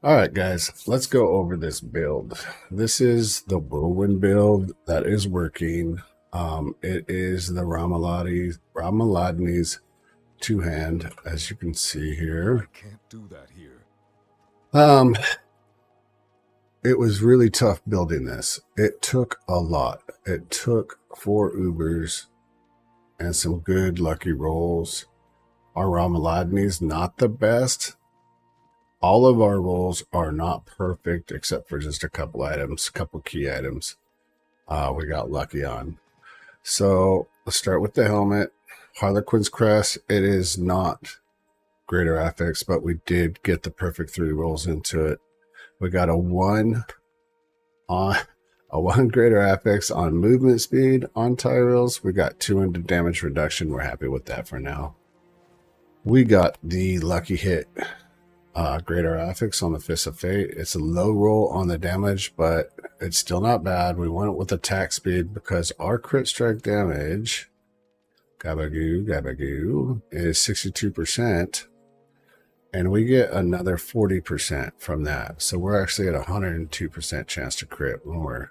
All right, guys, let's go over this build. This is the Whirlwind build that is working. It is the Ramaladni's two-hand, as you can see here. I can't do that here. It was really tough building this. It took a lot. It took 4 Ubers and some good lucky rolls. Our Ramaladni's not the best. All of our rolls are not perfect except for just a couple items, a couple key items we got lucky on. So let's start with the helmet. Harlequin's Crest. It is not greater affix, but we did get the perfect 3 rolls into it. We got a 1 greater affix on movement speed on Tyrells. We got 2 into damage reduction. We're happy with that for now. We got the lucky hit greater affix on the Fist of Fate. It's a low roll on the damage, but it's still not bad. We went with attack speed because our crit strike damage, gabagoo, is 62%. And we get another 40% from that. So we're actually at 102% chance to crit when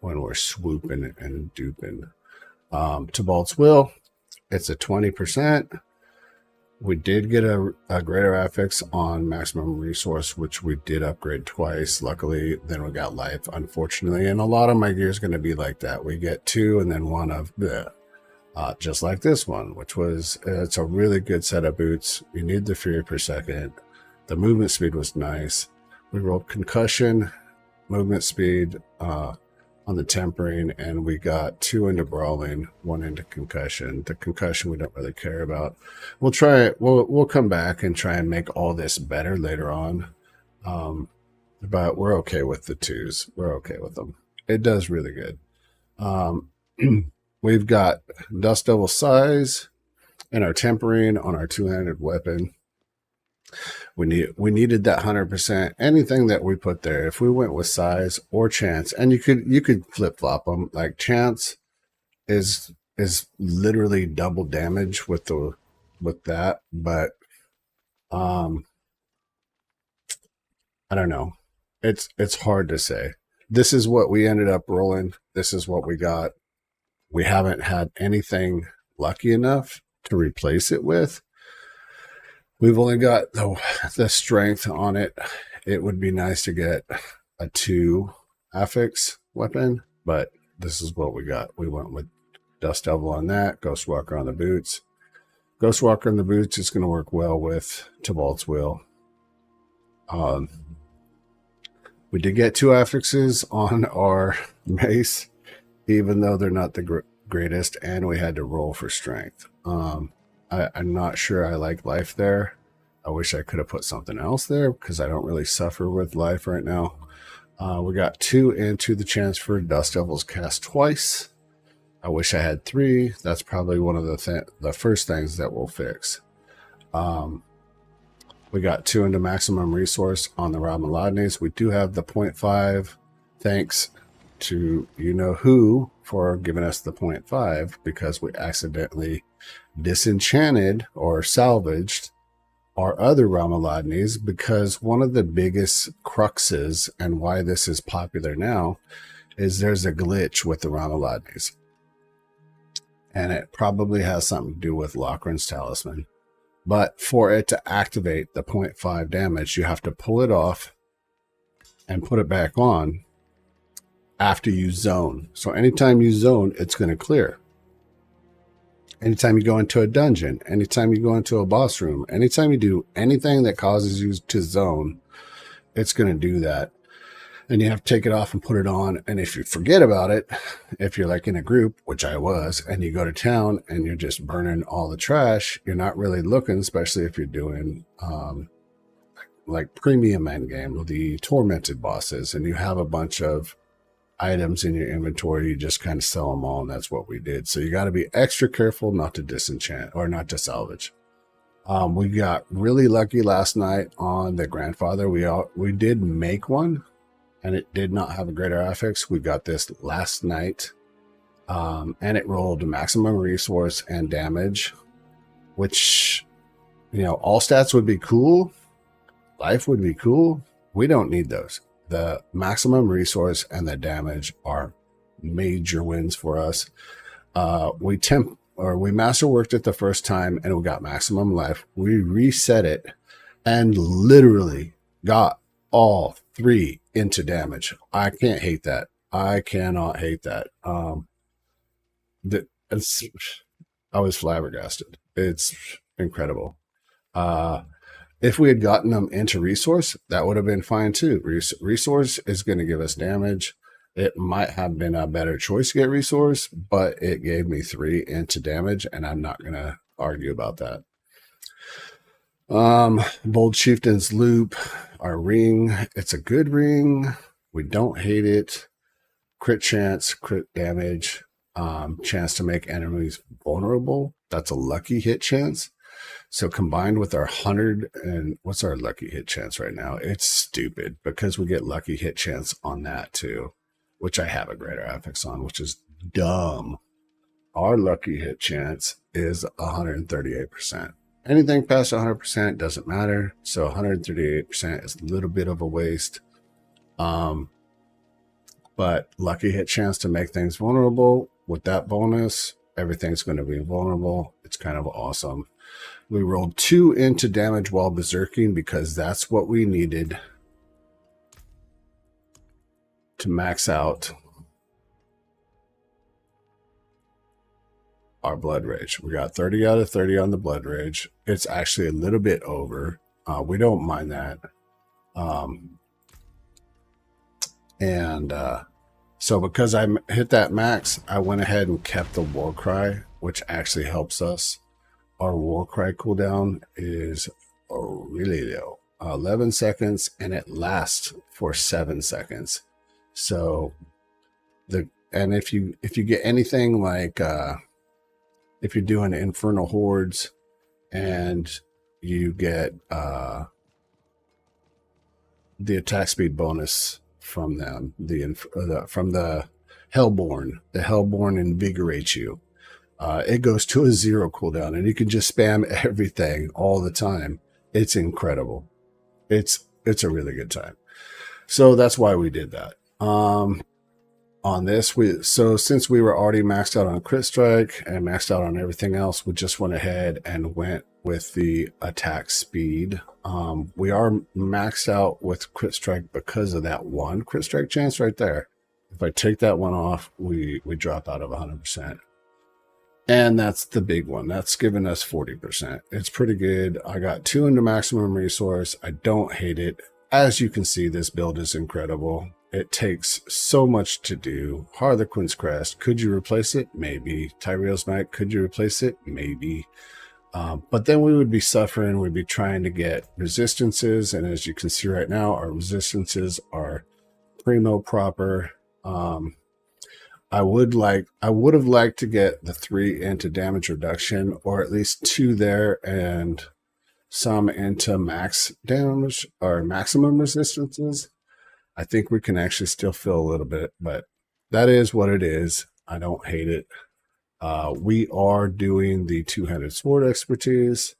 we're swooping and duping. Tybalt's Will, it's a 20%. We did get a greater affix on maximum resource, which we did upgrade twice. Luckily, then we got life, unfortunately. And a lot of my gear is going to be like that. We get 2 and then 1 of the, just like this one, which was, it's a really good set of boots. You need the fury per second. The movement speed was nice. We rolled concussion, movement speed on the tempering, and we got 2 into brawling, 1 into concussion. The concussion we don't really care about. We'll try it. We'll come back and try and make all this better later on. But we're okay with the 2s. We're okay with them. It does really good. We've got Dust Devil Size and our tempering on our 2-handed weapon. We needed that 100%. Anything that we put there, if we went with size or chance, and you could flip flop them. Like chance is literally double damage with that, but I don't know. It's hard to say. This is what we ended up rolling. This is what we got. We haven't had anything lucky enough to replace it with. We've only got the strength on it. It would be nice to get a 2 affix weapon, but this is what we got. We went with Dust Devil on that, Ghostwalker on the boots. Ghostwalker on the boots is going to work well with Tybalt's Will. We did get 2 affixes on our mace, even though they're not the greatest, and we had to roll for strength. I'm not sure I like life there. I wish I could have put something else there because I don't really suffer with life right now. We got 2 into the chance for Dust Devils cast twice. I wish I had 3. That's probably one of the first things that we'll fix. We got 2 into maximum resource on the Ramaladni's. We do have the 0.5. Thanks to you-know-who for giving us the 0.5 because we accidentally disenchanted or salvaged our other Ramaladni's, because one of the biggest cruxes and why this is popular now is there's a glitch with the Ramaladni's. And it probably has something to do with Lochran's Talisman. But for it to activate the 0.5 damage, you have to pull it off and put it back on after you zone. So anytime you zone, it's going to clear. Anytime you go into a dungeon, anytime you go into a boss room, anytime you do anything that causes you to zone, it's going to do that. And you have to take it off and put it on. And if you forget about it, if you're like in a group, which I was, and you go to town and you're just burning all the trash, you're not really looking, especially if you're doing like premium endgame, the tormented bosses, and you have a bunch of items in your inventory, you just kind of sell them all, and that's what we did. So you got to be extra careful not to disenchant or not to salvage. We got really lucky last night on the grandfather. We did make one, and it did not have a greater affix. We got this last night, and it rolled maximum resource and damage, which all stats would be cool, life would be cool, We don't need those. The maximum resource and the damage are major wins for us. We masterworked it the first time and we got maximum life. We reset it and literally got all 3 into damage. I can't hate that. I cannot hate that. I was flabbergasted. It's incredible. If we had gotten them into resource, that would have been fine too. Resource is going to give us damage. It might have been a better choice to get resource, but it gave me 3 into damage, and I'm not going to argue about that. Bold Chieftain's Loop, our ring. It's a good ring. We don't hate it. Crit chance, crit damage, chance to make enemies vulnerable. That's a lucky hit chance. So combined with our 100, and what's our lucky hit chance right now? It's stupid because we get lucky hit chance on that too, which I have a greater affix on, which is dumb. Our lucky hit chance is 138%. Anything past 100% doesn't matter. So 138% is a little bit of a waste. But lucky hit chance to make things vulnerable with that bonus, everything's going to be vulnerable. It's kind of awesome. We rolled 2 into damage while berserking because that's what we needed to max out our blood rage. We got 30 out of 30 on the blood rage. It's actually a little bit over. We don't mind that. So because I hit that max, I went ahead and kept the war cry, which actually helps us. Our war cry cooldown is really low, 11 seconds, and it lasts for 7 seconds. So if you get anything like if you're doing infernal hordes and you get the attack speed bonus from them, from the Hellborn. The Hellborn invigorates you. It goes to a 0 cooldown, and you can just spam everything all the time. It's incredible. It's a really good time. So that's why we did that. On this, since we were already maxed out on crit strike and maxed out on everything else, we just went ahead and went with the attack speed. We are maxed out with crit strike because of that 1 crit strike chance right there. If I take that one off, we drop out of 100%. And that's the big one. That's giving us 40%. It's pretty good. I got 2 into maximum resource. I don't hate it. As you can see, this build is incredible. It takes so much to do. Harlequin's Crest. Could you replace it? Maybe. Tyrael's Might. Could you replace it? Maybe. But then we would be suffering. We'd be trying to get resistances. And as you can see right now, our resistances are primo proper. I would have liked to get the 3 into damage reduction, or at least 2 there and some into max damage or maximum resistances. I think we can actually still feel a little bit, but that is what it is. I don't hate it. We are doing the 2-handed sword expertise.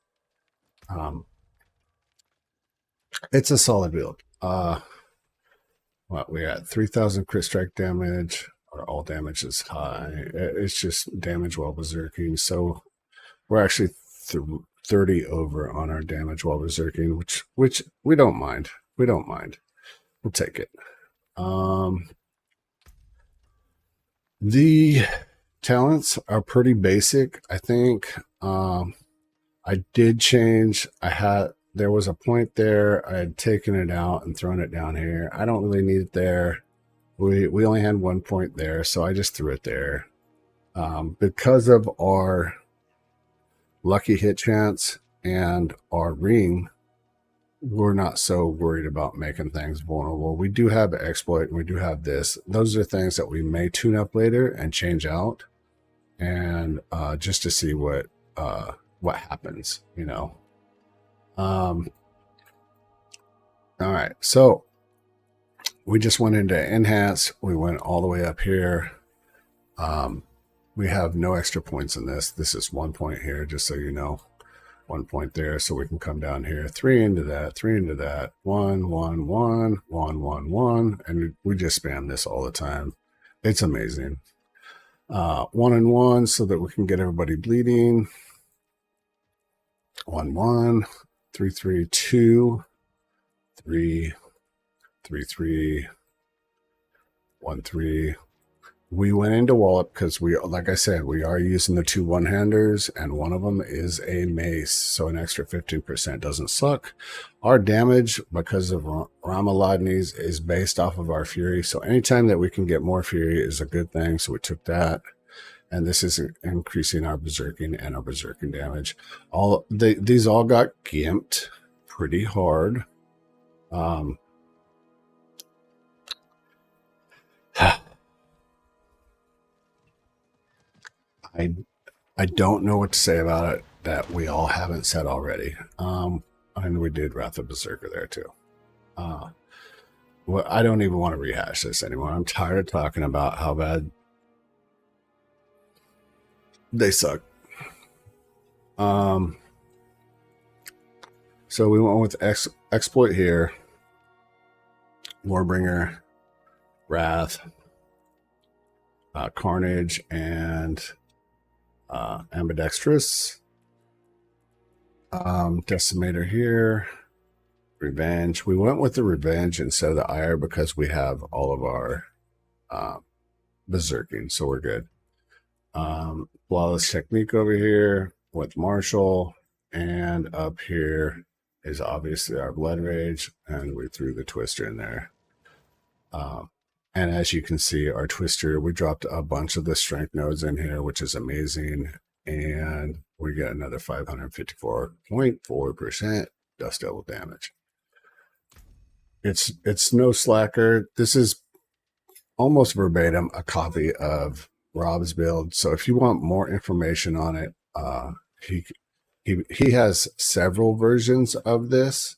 It's a solid build. What we got? 3,000 crit strike damage. All damage is high. It's just damage while berserking. So we're actually 30 over on our damage while berserking, which we don't mind. We don't mind. We'll take it. The talents are pretty basic. I think I did change. There was a point there. I had taken it out and thrown it down here. I don't really need it there. We only had 1 point there, so I just threw it there. Because of our lucky hit chance and our ring, we're not so worried about making things vulnerable. We do have exploit and we do have this. Those are things that we may tune up later and change out, and just to see what happens, you know. All right, so we just went into enhance. We went all the way up here. We have no extra points in this. This is 1 point here, just so you know. 1 point there, so we can come down here, 3 into that, 3 into that, 1, 1, 1, 1, 1, 1, and we just spam this all the time. It's amazing. 1 and 1 so that we can get everybody bleeding. 1, 1, 3, 3, 2, 3, 3, 3, 1, 3. We went into Wallop because we, like I said, we are using the 2 one-handers, and one of them is a mace, so an extra 15% doesn't suck. Our damage, because of Ramaladni's, is based off of our Fury, so anytime that we can get more Fury is a good thing, so we took that. And this is increasing our berserking and our berserking damage. These all got gimped pretty hard. I don't know what to say about it that we all haven't said already. And we did Wrath of Berserker there too. Well, I don't even want to rehash this anymore. I'm tired of talking about how bad they suck. So we went with exploit here, Warbringer, Wrath, Carnage, and Ambidextrous. Decimator here, Revenge. We went with the Revenge instead of the Ire because we have all of our berserking, so we're good. Flawless Technique over here with Marshall, and up here is obviously our Blood Rage, and we threw the Twister in there. And as you can see, our Twister, we dropped a bunch of the strength nodes in here, which is amazing, and we get another 554.4% Dust Devil damage. It's no slacker. This is almost verbatim a copy of Rob's build. So if you want more information on it, he has several versions of this,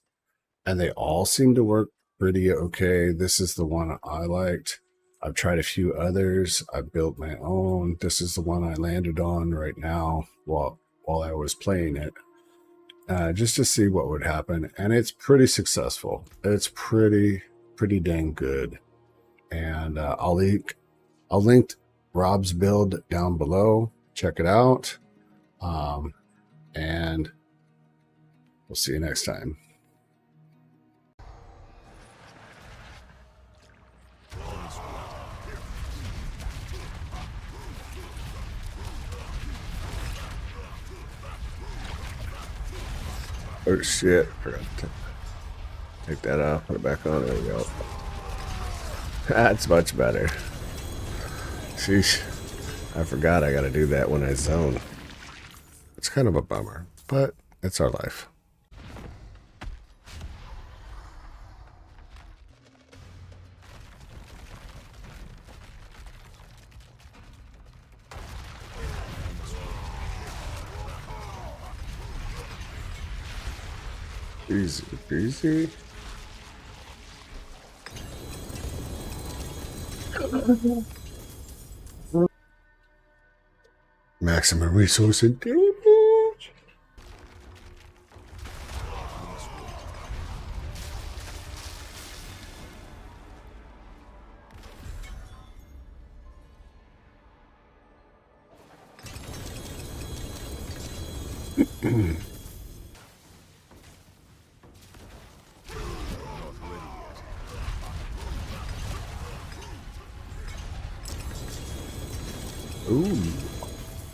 and they all seem to work pretty okay. This is the one I liked. I've tried a few others. I built my own. This is the one I landed on right now while I was playing it, just to see what would happen. And it's pretty successful. It's pretty dang good. And I'll link Rob's build down below. Check it out. And we'll see you next time. Oh shit, forgot to take that off, put it back on. There we go. That's much better. Sheesh. I forgot I gotta do that when I zone. It's kind of a bummer, but it's our life. Easy peasy. Maximum resource and damage. Ooh.